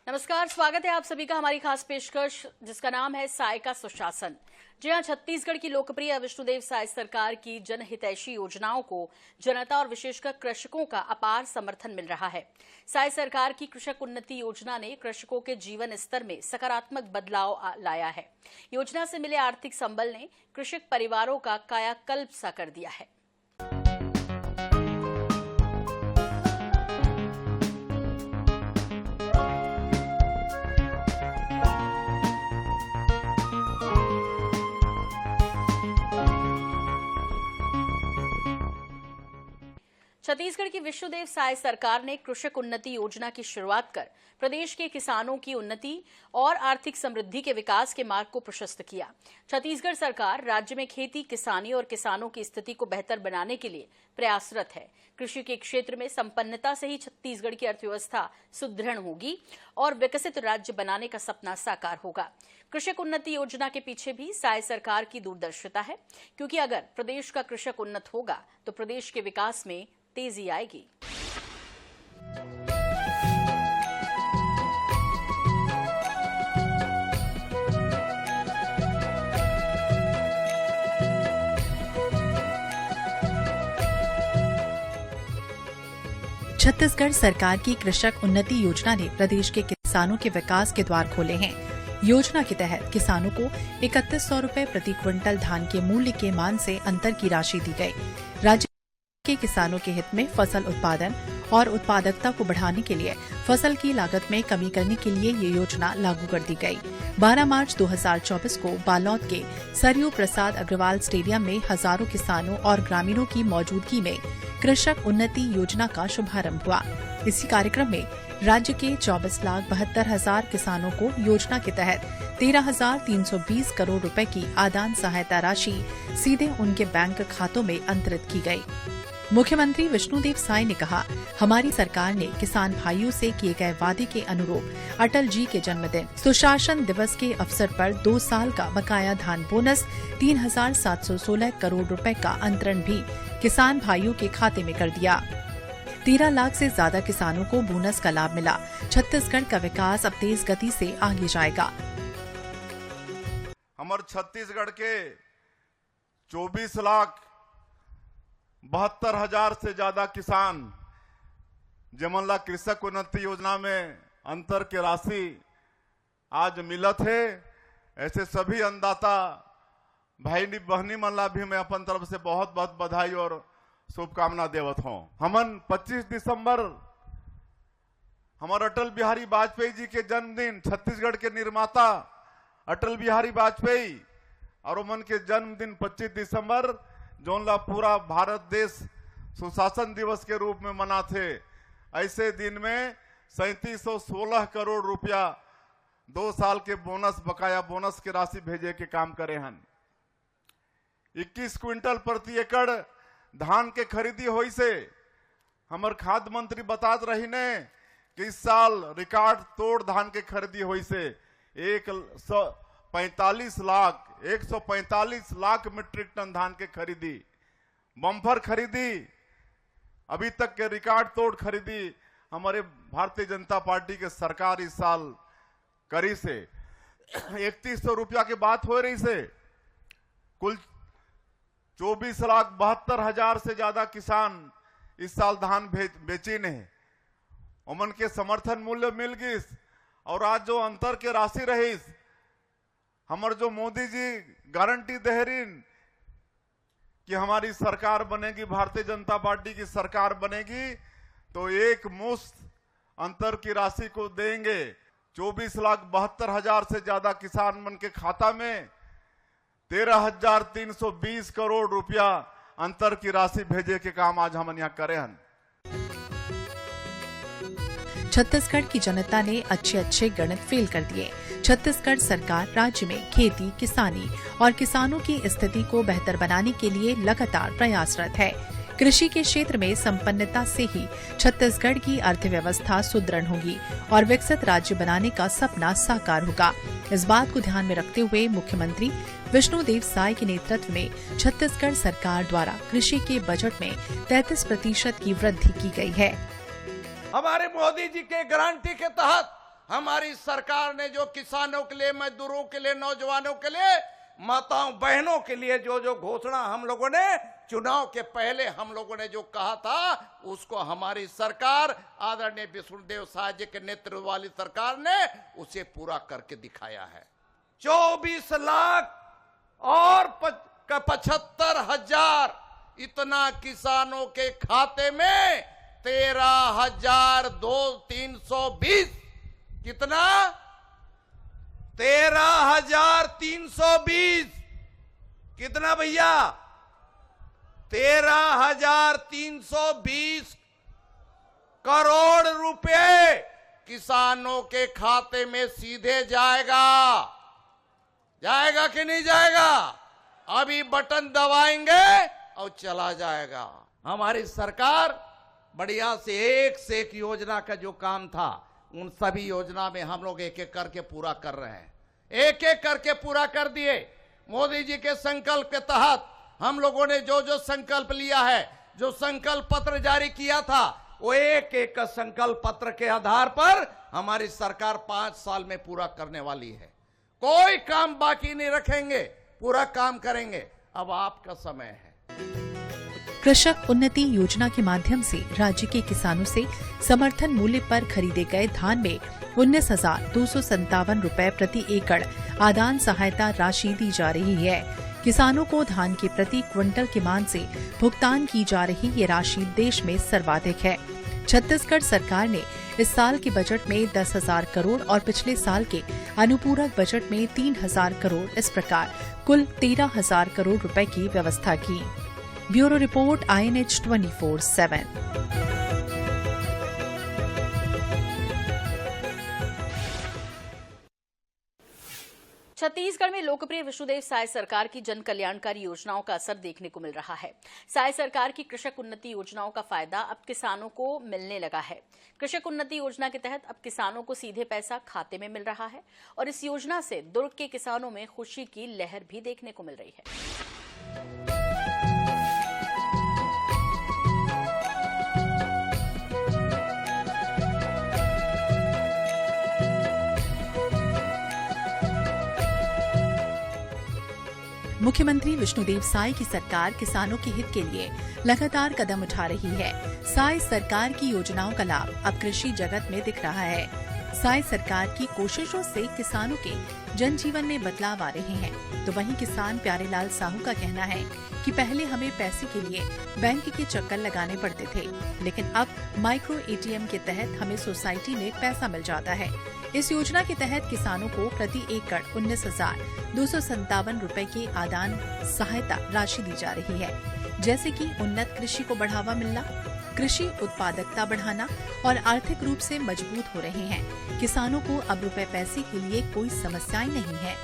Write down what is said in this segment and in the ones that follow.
नमस्कार, स्वागत है आप सभी का हमारी खास पेशकश जिसका नाम है साय का सुशासन। जी हां, छत्तीसगढ़ की लोकप्रिय विष्णुदेव साय सरकार की जनहितैषी योजनाओं को जनता और विशेषकर कृषकों का अपार समर्थन मिल रहा है। साय सरकार की कृषक उन्नति योजना ने कृषकों के जीवन स्तर में सकारात्मक बदलाव लाया है। योजना से मिले आर्थिक संबल ने कृषक परिवारों का कायाकल्प सा कर दिया है। छत्तीसगढ़ की विष्णुदेव साय सरकार ने कृषक उन्नति योजना की शुरुआत कर प्रदेश के किसानों की उन्नति और आर्थिक समृद्धि के विकास के मार्ग को प्रशस्त किया। छत्तीसगढ़ सरकार राज्य में खेती, किसानी और किसानों की स्थिति को बेहतर बनाने के लिए प्रयासरत है। कृषि के क्षेत्र में संपन्नता से ही छत्तीसगढ़ की अर्थव्यवस्था सुदृढ़ होगी और विकसित राज्य बनाने का सपना साकार होगा। कृषक उन्नति योजना के पीछे भी साय सरकार की दूरदर्शिता है, क्योंकि अगर प्रदेश का कृषक उन्नत होगा तो प्रदेश के विकास में तेजी आएगी। छत्तीसगढ़ सरकार की कृषक उन्नति योजना ने प्रदेश के किसानों के विकास के द्वार खोले हैं। योजना के तहत किसानों को 3100 रुपए प्रति क्विंटल धान के मूल्य के मान से अंतर की राशि दी गई। राज्य के किसानों के हित में फसल उत्पादन और उत्पादकता को बढ़ाने के लिए फसल की लागत में कमी करने के लिए ये योजना लागू कर दी गई। 12 मार्च 2024 को बालोद के सरयू प्रसाद अग्रवाल स्टेडियम में हजारों किसानों और ग्रामीणों की मौजूदगी में कृषक उन्नति योजना का शुभारंभ हुआ। इसी कार्यक्रम में राज्य के 24,72,000 किसानों को योजना के तहत 13,320 करोड़ रुपए की आदान सहायता राशि सीधे उनके बैंक खातों में अंतरित की गई। मुख्यमंत्री विष्णुदेव साय ने कहा, हमारी सरकार ने किसान भाइयों से किए गए वादे के अनुरूप अटल जी के जन्मदिन सुशासन दिवस के अवसर पर 2 साल का बकाया धान बोनस 3,716 करोड़ रुपए का अंतरण भी किसान भाइयों के खाते में कर दिया। 13 लाख से ज्यादा किसानों को बोनस का लाभ मिला। छत्तीसगढ़ का विकास अब तेज गति से आगे जाएगा। हमारे छत्तीसगढ़ के 24,72,000 से ज्यादा किसान जमन ला कृषक उन्नति योजना में अंतर के राशि आज मिलत है। ऐसे सभी अन्नदाता भाई बहनी मन ला भी मैं अपन तरफ से बहुत बहुत बधाई और शुभकामना देवत हूं। हमन 25 दिसंबर हमारे अटल बिहारी वाजपेयी जी के जन्मदिन, छत्तीसगढ़ के निर्माता अटल बिहारी वाजपेयी और उमन के जन्मदिन 25 दिसंबर जोन ला पूरा भारत देश सुशासन दिवस के रूप में मना थे। ऐसे दिन में 3716 करोड़ रुपया 2 साल के बोनस, बकाया बोनस की राशि भेजे के काम करे हन। 21 क्विंटल प्रति एकड़ धान के खरीदी हुई से हमार खाद्य मंत्री बतात रही ने कि इस साल रिकॉर्ड तोड़ धान के खरीदी हुई से 145 लाख मीट्रिक टन धान के खरीदी, बम्फर खरीदी, अभी तक के रिकॉर्ड तोड़ खरीदी हमारे भारतीय जनता पार्टी के सरकार इस साल करी से 3100 रुपया की बात हो रही से कुल 24,72,000 से ज्यादा किसान इस साल धान बेची ने, उमन के समर्थन मूल्य मिल गई। और आज जो अंतर के राशि रही, हमारे जो मोदी जी गारंटी दे रही कि हमारी सरकार बनेगी, भारतीय जनता पार्टी की सरकार बनेगी तो एक मुश्त अंतर की राशि को देंगे। 24,72,000 से ज्यादा किसान मन के खाता में 13,320 करोड़ रुपया अंतर की राशि भेजे के काम आज हम यहाँ करे हैं। छत्तीसगढ़ की जनता ने अच्छे गणित फेल कर दिए। छत्तीसगढ़ सरकार राज्य में खेती, किसानी और किसानों की स्थिति को बेहतर बनाने के लिए लगातार प्रयासरत है। कृषि के क्षेत्र में संपन्नता से ही छत्तीसगढ़ की अर्थव्यवस्था सुदृढ़ होगी और विकसित राज्य बनाने का सपना साकार होगा। इस बात को ध्यान में रखते हुए मुख्यमंत्री विष्णुदेव साय के नेतृत्व में छत्तीसगढ़ सरकार द्वारा कृषि के बजट में 33% की वृद्धि की गई है। हमारे मोदी जी के गारंटी के तहत हमारी सरकार ने जो किसानों के लिए, मजदूरों के लिए, नौजवानों के लिए, माताओं बहनों के लिए जो जो घोषणा हम लोगों ने चुनाव के पहले हम लोगों ने जो कहा था, उसको हमारी सरकार, आदरणीय विष्णुदेव साय जी के नेतृत्व वाली सरकार ने उसे पूरा करके दिखाया है। 24 लाख और 75,000 इतना किसानों के खाते में 13,320 कितना 13,320 कितना भैया 13,320 करोड़ रुपए किसानों के खाते में सीधे जाएगा कि नहीं जाएगा? अभी बटन दबाएंगे और चला जाएगा। हमारी सरकार बढ़िया से एक योजना का जो काम था, उन सभी योजना में हम लोग एक एक करके पूरा कर रहे हैं, एक एक करके पूरा कर दिए। मोदी जी के संकल्प के तहत हम लोगों ने जो जो संकल्प लिया है, जो संकल्प पत्र जारी किया था, वो एक एक का संकल्प पत्र के आधार पर हमारी सरकार 5 साल में पूरा करने वाली है। कोई काम बाकी नहीं रखेंगे, पूरा काम करेंगे। अब आपका समय है। कृषक उन्नति योजना के माध्यम से राज्य के किसानों से समर्थन मूल्य पर खरीदे गए धान में 19,257 रुपए प्रति एकड़ आदान सहायता राशि दी जा रही है। किसानों को धान के प्रति क्विंटल के मान से भुगतान की जा रही ये राशि देश में सर्वाधिक है। छत्तीसगढ़ सरकार ने इस साल के बजट में 10,000 करोड़ और पिछले साल के अनुपूरक बजट में 3,000 करोड़, इस प्रकार कुल 13,000 करोड़ रुपए की व्यवस्था की। Bureau report INH 24/7। छत्तीसगढ़ में लोकप्रिय विष्णुदेव साय सरकार की जन कल्याणकारी योजनाओं का असर देखने को मिल रहा है। साय सरकार की कृषक उन्नति योजनाओं का फायदा अब किसानों को मिलने लगा है। कृषक उन्नति योजना के तहत अब किसानों को सीधे पैसा खाते में मिल रहा है और इस योजना से दुर्ग के किसानों में खुशी की लहर भी देखने को मिल रही है। मुख्यमंत्री विष्णुदेव साय की सरकार किसानों के हित के लिए लगातार कदम उठा रही है। साय सरकार की योजनाओं का लाभ अब कृषि जगत में दिख रहा है। साय सरकार की कोशिशों से किसानों के जनजीवन में बदलाव आ रहे हैं। तो वहीं किसान प्यारेलाल साहू का कहना है कि पहले हमें पैसे के लिए बैंक के चक्कर लगाने पड़ते थे, लेकिन अब माइक्रो ATM के तहत हमें सोसाइटी में पैसा मिल जाता है। इस योजना के तहत किसानों को प्रति एकड़ 19,257 रुपए की आदान सहायता राशि दी जा रही है, जैसे कि उन्नत कृषि को बढ़ावा मिलना, कृषि उत्पादकता बढ़ाना और आर्थिक रूप से मजबूत हो रहे हैं। किसानों को अब रुपए पैसे के लिए कोई समस्याएं नहीं है।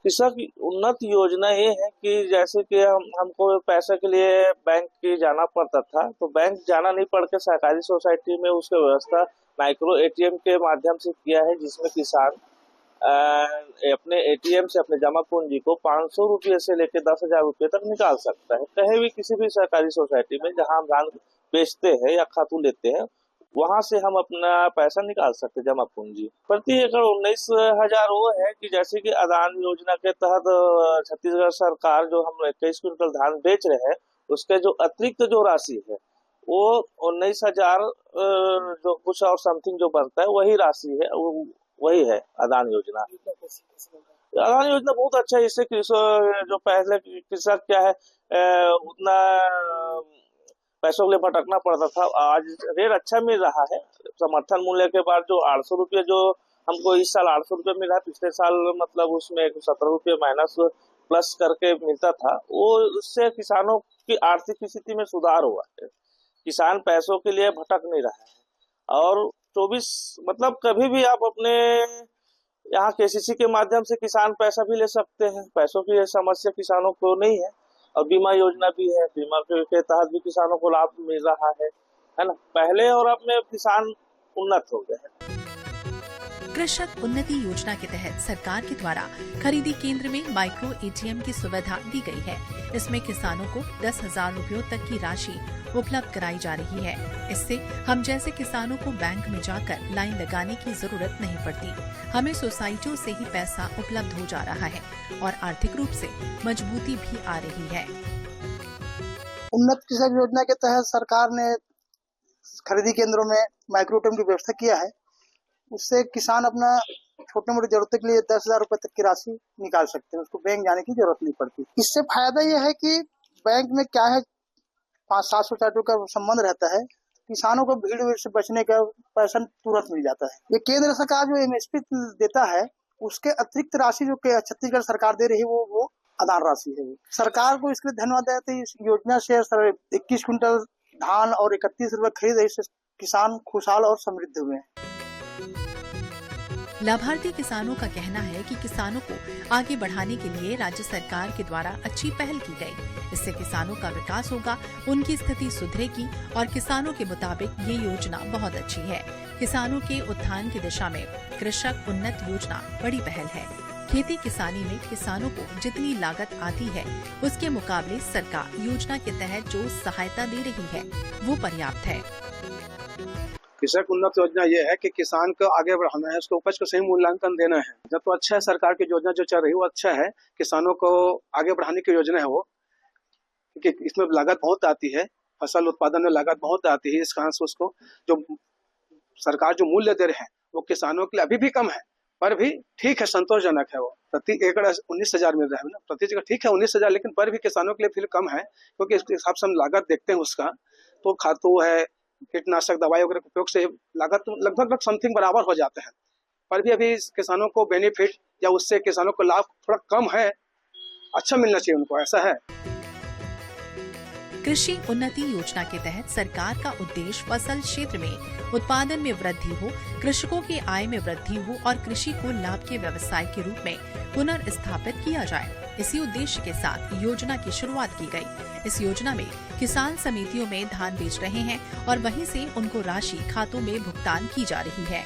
कृषक उन्नत योजना ये है कि जैसे कि हमको पैसे के लिए बैंक जाना पड़ता था, तो बैंक जाना नहीं पड़ के सहकारी सोसाइटी में उसकी व्यवस्था माइक्रो ATM के माध्यम से किया है, जिसमें किसान अपने ATM से अपने जमा पूंजी को 500 रुपये से लेकर 10,000 रुपये तक निकाल सकता है। कहीं भी किसी भी सहकारी सोसाइटी में जहां हम धान बेचते हैं या खातू लेते हैं, वहां से हम अपना पैसा निकाल सकते हैं जमा पूंजी। प्रति एकड़ 19,000 वो है कि जैसे कि आदान योजना के तहत छत्तीसगढ़ सरकार जो हम 21 क्विंटल धान बेच रहे हैं, उसके जो अतिरिक्त जो राशि है वो 19,000 जो कुछ और समथिंग जो बनता है वही राशि है, वही है आदान योजना। आदान योजना बहुत अच्छा है। इससे जो पहले कृषक क्या है उतना पैसों के लिए भटकना पड़ता था, आज रेट अच्छा मिल रहा है। समर्थन मूल्य के बाद जो 800 रुपये जो हमको इस साल 800 रुपये मिला है, पिछले साल मतलब उसमें 17 रुपये माइनस प्लस करके मिलता था, वो उससे किसानों की आर्थिक स्थिति में सुधार हुआ है। किसान पैसों के लिए भटक नहीं रहा है और 24 मतलब कभी भी आप अपने यहाँ KCC के माध्यम से किसान पैसा भी ले सकते हैं। पैसों की समस्या किसानों को नहीं है और बीमा योजना भी है, बीमा के तहत भी किसानों को लाभ मिल रहा है ना। पहले और अब में किसान उन्नत हो गए हैं। कृषक उन्नति योजना के तहत सरकार के द्वारा खरीदी केंद्र में माइक्रो एटीएम की सुविधा दी गई है। इसमें किसानों को 10,000 रुपयों तक की राशि उपलब्ध कराई जा रही है। इससे हम जैसे किसानों को बैंक में जाकर लाइन लगाने की जरूरत नहीं पड़ती। हमें सोसाइटियों से ही पैसा उपलब्ध हो जा रहा है और आर्थिक रूप से मजबूती भी आ रही है। उन्नत कृषक योजना के तहत सरकार ने खरीदी केंद्रों में माइक्रो एटीएम की व्यवस्था किया है। उससे किसान अपना छोटे मोटे जरूरतों के लिए 10,000 रुपए तक की राशि निकाल सकते हैं। उसको बैंक जाने की जरूरत नहीं पड़ती। इससे फायदा यह है कि बैंक में क्या है 500-700 सोसाइटियों का संबंध रहता है। किसानों को भीड़ से बचने का पैसा तुरंत मिल जाता है। ये केंद्र सरकार जो MSP देता है उसके अतिरिक्त राशि जो छत्तीसगढ़ सरकार दे रही है वो आदान राशि है। सरकार को इसके लिए धन्यवाद देते हैं। इस योजना से 21 क्विंटल धान और 31 रुपए खरीद इससे किसान खुशहाल और समृद्ध हुए हैं। लाभार्थी किसानों का कहना है कि किसानों को आगे बढ़ाने के लिए राज्य सरकार के द्वारा अच्छी पहल की गई। इससे किसानों का विकास होगा, उनकी स्थिति सुधरेगी और किसानों के मुताबिक ये योजना बहुत अच्छी है। किसानों के उत्थान की दिशा में कृषक उन्नत योजना बड़ी पहल है। खेती किसानी में किसानों को जितनी लागत आती है उसके मुकाबले सरकार योजना के तहत जो सहायता दे रही है वो पर्याप्त है। कृषक उन्नत योजना ये है कि किसान को आगे बढ़ाना है, उसको उपज को सही मूल्यांकन देना है। जब तो अच्छा है, सरकार की योजना जो चल रही है वो अच्छा है। किसानों को आगे बढ़ाने की योजना है वो, क्योंकि इसमें लागत बहुत आती है, फसल उत्पादन में लागत बहुत आती है। इस कारण से उसको जो सरकार जो मूल्य दे रहे हैं वो किसानों के लिए अभी भी कम है, पर भी ठीक है, संतोषजनक है। वो प्रति एकड़ 19,000 मिल रहा है ना, प्रति जगह ठीक है 19,000, लेकिन पर भी किसानों के लिए फिर कम है, क्योंकि इसके हिसाब से हम लागत देखते हैं उसका, तो खातू है, कीटनाशक दवाई वगैरह के उपयोग से लागत लगभग समथिंग बराबर हो जाते हैं। पर भी अभी किसानों को बेनिफिट या उससे किसानों को लाभ थोड़ा कम है, अच्छा मिलना चाहिए उनको, ऐसा है। कृषि उन्नति योजना के तहत सरकार का उद्देश्य फसल क्षेत्र में उत्पादन में वृद्धि हो, कृषकों की आय में वृद्धि हो और कृषि को लाभ के व्यवसाय के रूप में पुनर्स्थापित किया जाए। इसी उद्देश्य के साथ योजना की शुरुआत की गई। इस योजना में किसान समितियों में धान बेच रहे हैं और वहीं से उनको राशि खातों में भुगतान की जा रही है।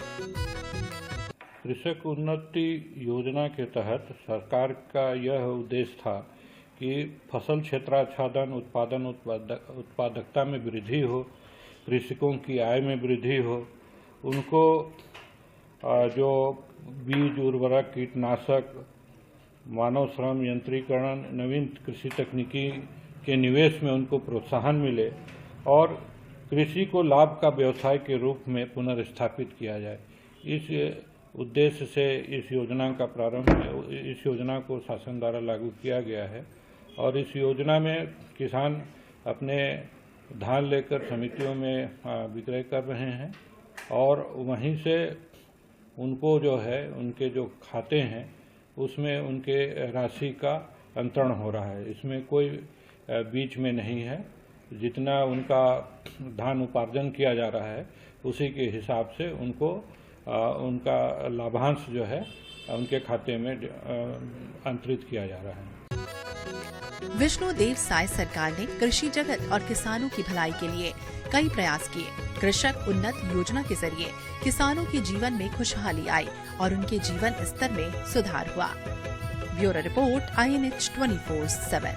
कृषक उन्नति योजना के तहत सरकार का यह उद्देश्य था कि फसल क्षेत्राच्छादन, उत्पादकता में वृद्धि हो, कृषकों की आय में वृद्धि हो, उनको जो बीज, उर्वरक, कीटनाशक, मानव श्रम, यंत्रीकरण, नवीन कृषि तकनीकी के निवेश में उनको प्रोत्साहन मिले और कृषि को लाभ का व्यवसाय के रूप में पुनर्स्थापित किया जाए। इस उद्देश्य से इस योजना का प्रारंभ, इस योजना को शासन द्वारा लागू किया गया है और इस योजना में किसान अपने धान लेकर समितियों में विक्रय कर रहे हैं और वहीं से उनको जो है उनके जो खाते हैं उसमें उनके राशि का अंतरण हो रहा है। इसमें कोई बीच में नहीं है। जितना उनका धान उपार्जन किया जा रहा है उसी के हिसाब से उनको उनका लाभांश जो है उनके खाते में अंतरित किया जा रहा है। विष्णुदेव साय सरकार ने कृषि जगत और किसानों की भलाई के लिए कई प्रयास किए। कृषक उन्नत योजना के जरिए किसानों के जीवन में खुशहाली आई और उनके जीवन स्तर में सुधार हुआ। Bureau report, INH 24/7।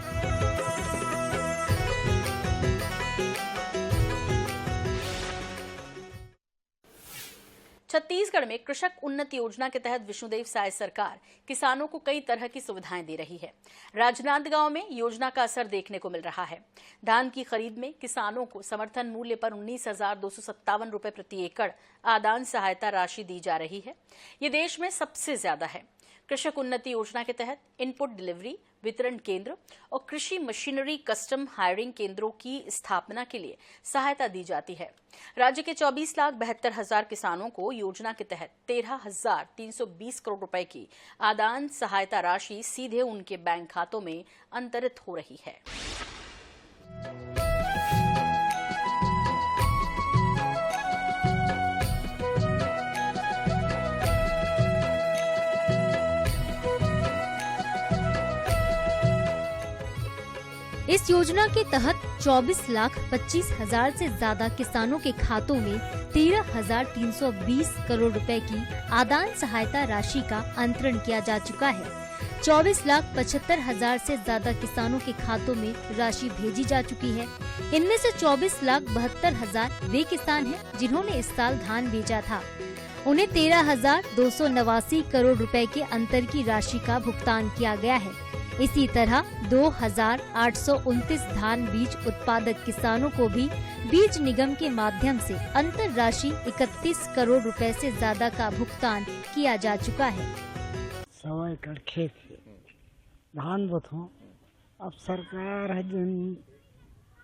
छत्तीसगढ़ में कृषक उन्नति योजना के तहत विष्णुदेव साय सरकार किसानों को कई तरह की सुविधाएं दे रही है। राजनांदगांव में योजना का असर देखने को मिल रहा है। धान की खरीद में किसानों को समर्थन मूल्य पर 19,257 रुपए प्रति एकड़ आदान सहायता राशि दी जा रही है। ये देश में सबसे ज्यादा है। कृषक उन्नति योजना के तहत इनपुट डिलीवरी, वितरण केंद्र और कृषि मशीनरी कस्टम हायरिंग केंद्रों की स्थापना के लिए सहायता दी जाती है। राज्य के 24,72,000 किसानों को योजना के तहत 13,320 करोड़ रुपए की आदान सहायता राशि सीधे उनके बैंक खातों में अंतरित हो रही है। इस योजना के तहत 24,25,000 से ज्यादा किसानों के खातों में 13,320 करोड़ रुपए की आदान सहायता राशि का अंतरण किया जा चुका है। 24,75,000 से ज्यादा किसानों के खातों में राशि भेजी जा चुकी है। इनमें से 24,72,000 वे किसान हैं जिन्होंने इस साल धान बेचा था। उन्हें 13,289 करोड़ रुपए के अंतर की राशि का भुगतान किया गया है। इसी तरह 2,829 धान बीज उत्पादक किसानों को भी बीज निगम के माध्यम से अंतर राशि 31 करोड़ रुपए से ज्यादा का भुगतान किया जा चुका है। 100 एकड़ खेत धान बोथों, अब सरकार है जिन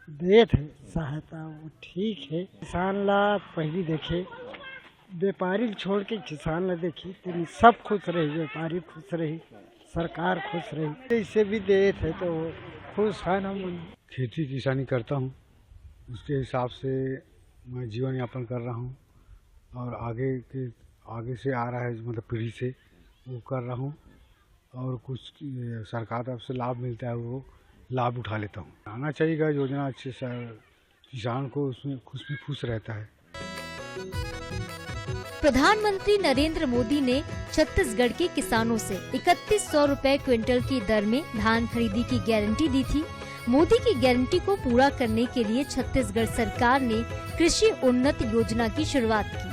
देत है सहायता वो ठीक है। किसान ला पहली देखे, व्यापारी छोड़ के किसान ला देखी, तो सब खुश रही, व्यापारी खुश रही, सरकार खुश रही। इससे भी देत है तो खुश है ना। खेती किसानी करता हूँ, उसके हिसाब से मैं जीवन यापन कर रहा हूँ और आगे से आ रहा है, मतलब पीढ़ी से वो कर रहा हूँ और कुछ सरकार तरफ से लाभ मिलता है वो लाभ उठा लेता हूँ। आना चाहिए योजना अच्छे से, किसान को उसमें खुश रहता है। प्रधानमंत्री नरेंद्र मोदी ने छत्तीसगढ़ के किसानों से 3100 रुपए क्विंटल की दर में धान खरीदी की गारंटी दी थी। मोदी की गारंटी को पूरा करने के लिए छत्तीसगढ़ सरकार ने कृषि उन्नत योजना की शुरुआत की।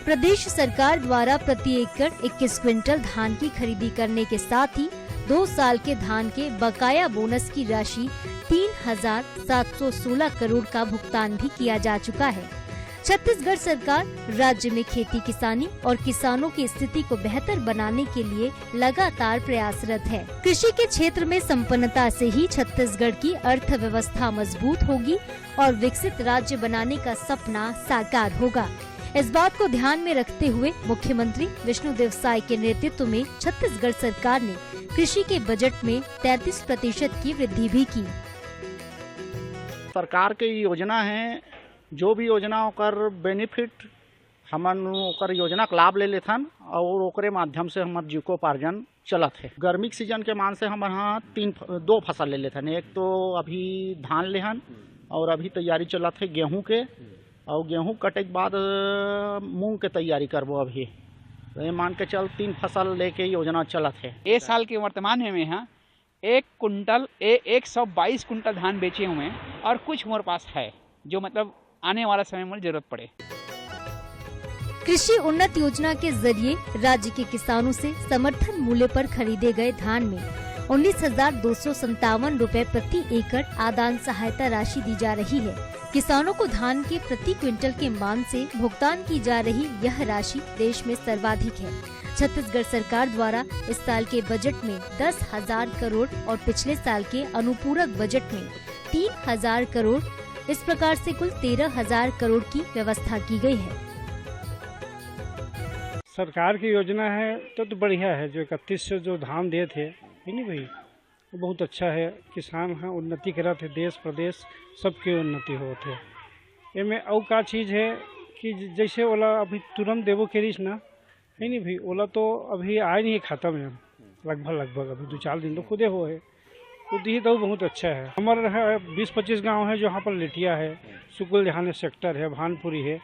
प्रदेश सरकार द्वारा प्रति एकड़ 21 क्विंटल धान की खरीदी करने के साथ ही 2 साल के धान के बकाया बोनस की राशि 3,716 करोड़ का भुगतान भी किया जा चुका है। छत्तीसगढ़ सरकार राज्य में खेती किसानी और किसानों की स्थिति को बेहतर बनाने के लिए लगातार प्रयासरत है। कृषि के क्षेत्र में संपन्नता से ही छत्तीसगढ़ की अर्थव्यवस्था मजबूत होगी और विकसित राज्य बनाने का सपना साकार होगा। इस बात को ध्यान में रखते हुए मुख्यमंत्री विष्णुदेव साय के नेतृत्व में छत्तीसगढ़ सरकार ने कृषि के बजट में 33% की वृद्धि भी की। सरकार के योजना है, जो भी योजना ओकर बेनिफिट हमन ओकर योजना का लाभ ले लेथन और ओकरे माध्यम से हमार जीविकोपार्जन चलत है। गर्मी के सीजन के मान से हम यहाँ 2 फसल ले लेथन। एक तो अभी धान लेहन और अभी तैयारी चलत है गेहूं के, और गेहूं कटे के बाद मूंग के तैयारी करबो। अभी तो ये मान के चल 3 फसल लेके योजना चलत है। इस साल के वर्तमान में यहाँ 122 कुंटल धान बेचे हुए हैं और कुछ मोर पास है जो मतलब आने वाला समय में जरूरत पड़े। कृषि उन्नत योजना के जरिए राज्य के किसानों से समर्थन मूल्य पर खरीदे गए धान में 19,257 रुपए प्रति एकड़ आदान सहायता राशि दी जा रही है। किसानों को धान के प्रति क्विंटल के मान से भुगतान की जा रही यह राशि देश में सर्वाधिक है। छत्तीसगढ़ सरकार द्वारा इस साल के बजट में 10,000 करोड़ और पिछले साल के अनुपूरक बजट में 3,000 करोड़, इस प्रकार से कुल 13,000 करोड़ की व्यवस्था की गई है। सरकार की योजना है तो बढ़िया है। जो 3100 जो धान दिए थे नहीं भाई, वो बहुत अच्छा है। किसान है उन्नति करत है, देश प्रदेश सबके उन्नति होते है। एमे और का चीज़ है कि जैसे ओला अभी तुरंत देवो के रिस ना है नहीं भाई, ओला तो अभी आए नहीं खाता में लगभग अभी 2-4 दिन तो खुदे हो है, तो दी तो बहुत अच्छा है। हमारे 20-25 गांव है जहाँ पर लेटिया है, सुकुल जहाने सेक्टर है, भानपुरी है,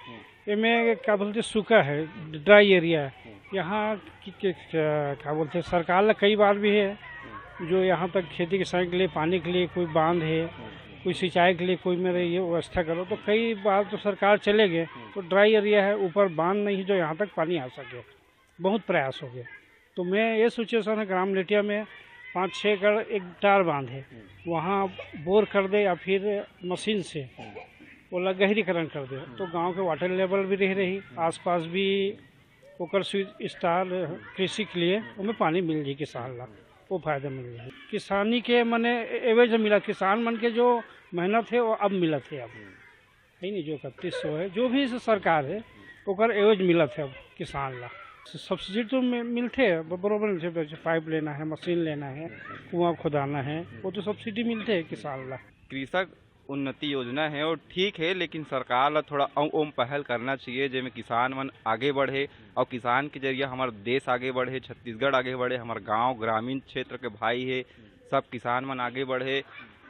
इनमें क्या बोलते सूखा है, ड्राई एरिया है। यहाँ क्या बोलते सरकार ने कई बार भी है जो यहाँ तक खेती किसानी के लिए पानी के लिए कोई बांध है, कोई सिंचाई के लिए कोई मेरे ये व्यवस्था करो, तो कई बार तो सरकार चले गए। तो ड्राई एरिया है, ऊपर बांध नहीं जो यहाँ तक पानी आ सके, बहुत प्रयास हो गया। तो मैं ये सिचुएशन है ग्राम लेटिया में 5-6 एकड़ एक टार बांध है, वहाँ बोर कर दे या फिर मशीन से वो गहरीकरण कर दे, तो गांव के वाटर लेवल भी रही, आसपास भी ओकर स्विच स्टार कृषि के लिए उनमें पानी मिल जाए किसान ला, वो फायदा मिल जाए। किसानी के मने एवज मिला, किसान मन के जो मेहनत है वो अब मिलत है, अब है नहीं जो 3100 है जो भी सरकार है ओकर एवज मिलत है अब किसान ला। सब्सिडी तो मिलते है बराबर मिलते, पाइप लेना है, मशीन लेना है, कुआं खुदाना है, वो तो सब्सिडी मिलते है किसान ला। कृषक उन्नति योजना है और ठीक है, लेकिन सरकार ला थोड़ा ओम पहल करना चाहिए जिसमें किसान मन आगे बढ़े और किसान के जरिए हमारा देश आगे बढ़े, छत्तीसगढ़ आगे बढ़े, हमारे गांव ग्रामीण क्षेत्र के भाई है सब किसान मन आगे बढ़े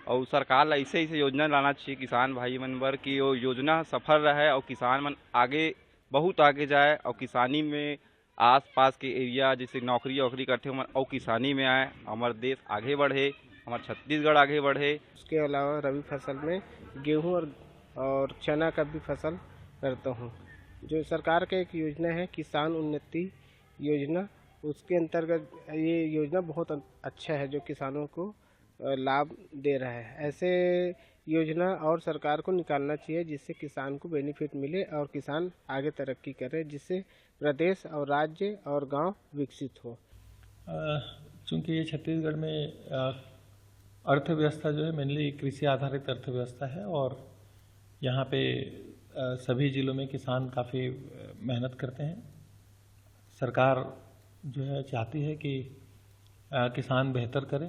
और सरकार ला ऐसे ऐसे योजना लाना चाहिए किसान भाई मन बर कि वो योजना सफल रहे और किसान मन आगे बहुत आगे जाए और किसानी में आस पास के एरिया जैसे नौकरी वोकरी करते हैं और किसानी में आए, हमारा देश आगे बढ़े, हमारा छत्तीसगढ़ आगे बढ़े। उसके अलावा रबी फसल में गेहूं और चना का भी फसल करता हूं। जो सरकार का एक योजना है किसान उन्नति योजना, उसके अंतर्गत ये योजना बहुत अच्छा है जो किसानों को लाभ दे रहा है। ऐसे योजना और सरकार को निकालना चाहिए जिससे किसान को बेनिफिट मिले और किसान आगे तरक्की करे, जिससे प्रदेश और राज्य और गांव विकसित हो। चूँकि ये छत्तीसगढ़ में अर्थव्यवस्था जो है मेनली कृषि आधारित अर्थव्यवस्था है और यहाँ पे सभी जिलों में किसान काफ़ी मेहनत करते हैं। सरकार जो है चाहती है कि किसान बेहतर करे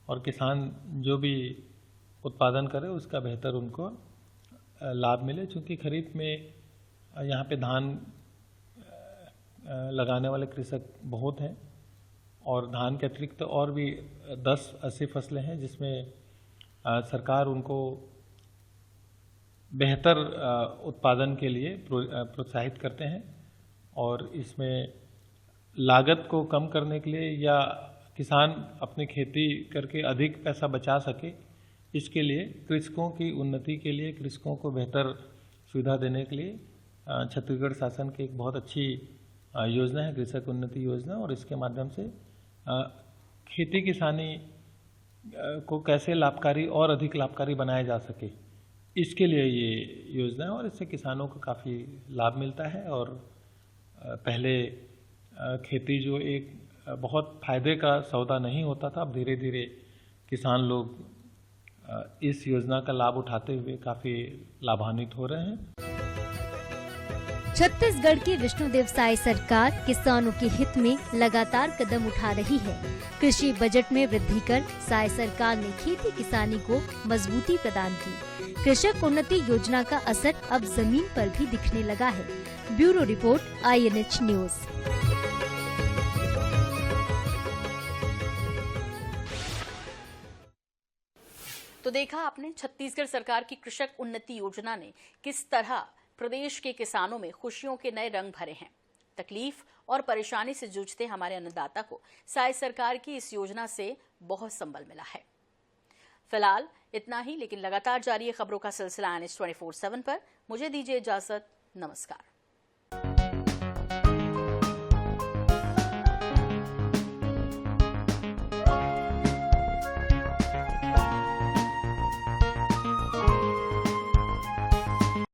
और किसान जो भी उत्पादन करे उसका बेहतर उनको लाभ मिले। चूँकि खरीफ में यहाँ पे धान लगाने वाले कृषक बहुत हैं और धान के अतिरिक्त और भी 10-80 फसलें हैं जिसमें सरकार उनको बेहतर उत्पादन के लिए प्रोत्साहित करते हैं और इसमें लागत को कम करने के लिए या किसान अपनी खेती करके अधिक पैसा बचा सके, इसके लिए कृषकों की उन्नति के लिए, कृषकों को बेहतर सुविधा देने के लिए छत्तीसगढ़ शासन की एक बहुत अच्छी योजना है कृषक उन्नति योजना और इसके माध्यम से खेती किसानी को कैसे लाभकारी और अधिक लाभकारी बनाया जा सके, इसके लिए ये योजना है और इससे किसानों को काफ़ी लाभ मिलता है। और पहले खेती जो एक बहुत फायदे का सौदा नहीं होता था, अब धीरे धीरे किसान लोग इस योजना का लाभ उठाते हुए काफ़ी लाभान्वित हो रहे हैं। छत्तीसगढ़ की विष्णुदेव साय सरकार किसानों के हित में लगातार कदम उठा रही है। कृषि बजट में वृद्धि कर साय सरकार ने खेती किसानी को मजबूती प्रदान की। कृषक उन्नति योजना का असर अब जमीन पर भी दिखने लगा है। Bureau report, INH news. तो देखा आपने छत्तीसगढ़ सरकार की कृषक उन्नति योजना ने किस तरह प्रदेश के किसानों में खुशियों के नए रंग भरे हैं। तकलीफ और परेशानी से जूझते हमारे अन्नदाता को साय सरकार की इस योजना से बहुत संबल मिला है। फिलहाल इतना ही, लेकिन लगातार जारी है खबरों का सिलसिला NH 24/7 पर। मुझे दीजिए इजाजत, नमस्कार।